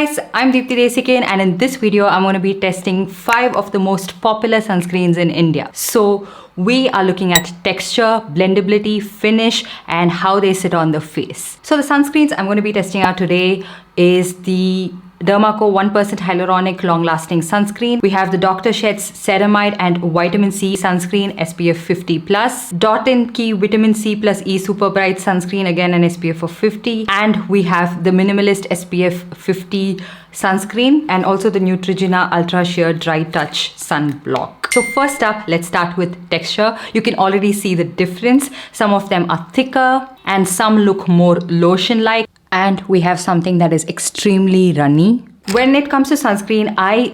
guys, I'm Deepthi Desikan, and in this video I'm going to be testing 5 of the most popular sunscreens in India. So we are looking at texture, blendability, finish and how they sit on the face. So the sunscreens I'm going to be testing out today is the Dermaco 1% Hyaluronic Long-Lasting Sunscreen. We have the Dr. Sheth's Ceramide and Vitamin C Sunscreen SPF 50+. Dot & Key Vitamin C plus E Super Bright Sunscreen, again an SPF of 50. And we have the Minimalist SPF 50 Sunscreen and also the Neutrogena Ultra Sheer Dry Touch Sunblock. So first up, let's start with texture. You can already see the difference. Some of them are thicker and some look more lotion-like. And we have something that is extremely runny. When it comes to sunscreen, I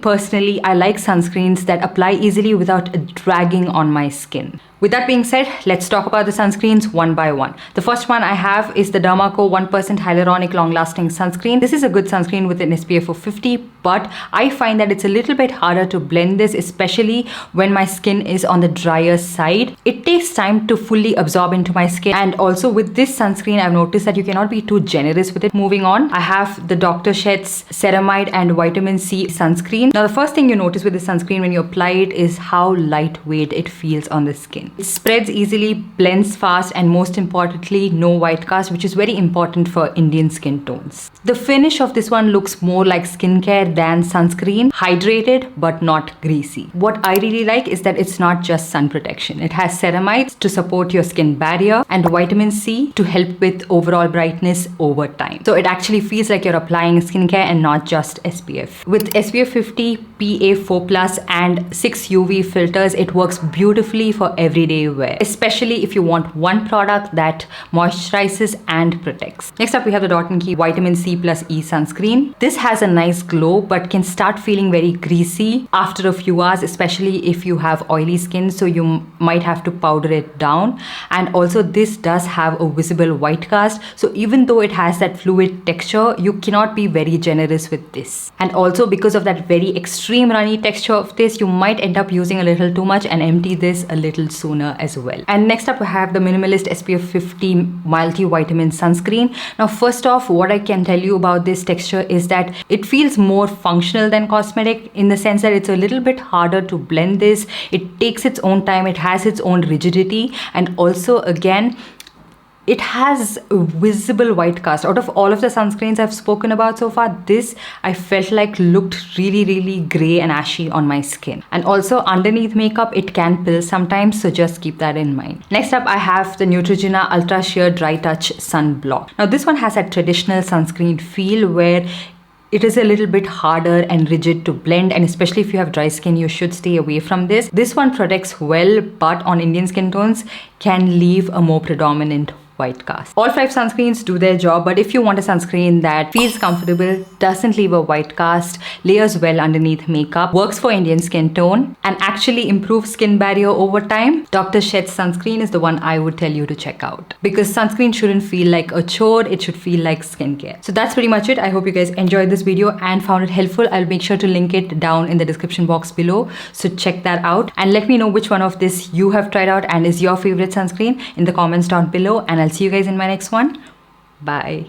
like sunscreens that apply easily without dragging on my skin. With that being said, let's talk about the sunscreens one by one. The first one I have is the Dermaco 1% Hyaluronic Long-Lasting Sunscreen. This is a good sunscreen with an SPF of 50, but I find that it's a little bit harder to blend this, especially when my skin is on the drier side. It takes time to fully absorb into my skin, and also with this sunscreen, I've noticed that you cannot be too generous with it. Moving on, I have the Dr. Sheth's Ceramide and Vitamin C Sunscreen. Now, the first thing you notice with this sunscreen when you apply it is how lightweight it feels on the skin. It spreads easily, blends fast, and most importantly, no white cast, which is very important for Indian skin tones. The finish of this one looks more like skincare than sunscreen, hydrated but not greasy. What I really like is that it's not just sun protection. It has ceramides to support your skin barrier and vitamin C to help with overall brightness over time. So it actually feels like you're applying skincare and not just SPF. With SPF 50, PA4+, and 6 UV filters, it works beautifully for everyday wear, especially if you want one product that moisturizes and protects. Next up, we have the Dot & Key Vitamin C plus E Sunscreen. This has a nice glow but can start feeling very greasy after a few hours, especially if you have oily skin, so you might have to powder it down. And also this does have a visible white cast, so even though it has that fluid texture, you cannot be very generous with this. And also because of that very extreme runny texture of this, you might end up using a little too much and empty this a little sooner as well. And next up, we have the Minimalist SPF 50 Multivitamin Sunscreen. Now, first off, what I can tell you about this texture is that it feels more functional than cosmetic, in the sense that it's a little bit harder to blend this. It takes its own time, it has its own rigidity, and also again, it has a visible white cast. Out of all of the sunscreens I've spoken about so far, this I felt like looked really gray and ashy on my skin. And also underneath makeup, it can pill sometimes, so just keep that in mind. Next up, I have the Neutrogena Ultra Sheer Dry Touch Sunblock. Now this one has a traditional sunscreen feel where it is a little bit harder and rigid to blend, and especially if you have dry skin, you should stay away from this. This one protects well, but on Indian skin tones can leave a more predominant white cast. All 5 sunscreens do their job, but if you want a sunscreen that feels comfortable, doesn't leave a white cast, layers well underneath makeup, works for Indian skin tone, and actually improves skin barrier over time, Dr. Sheth's sunscreen is the one I would tell you to check out. Because sunscreen shouldn't feel like a chore, it should feel like skincare. So that's pretty much it. I hope you guys enjoyed this video and found it helpful. I'll make sure to link it down in the description box below, so check that out. And let me know which one of this you have tried out and is your favorite sunscreen in the comments down below, and I'll see you guys in my next one. Bye.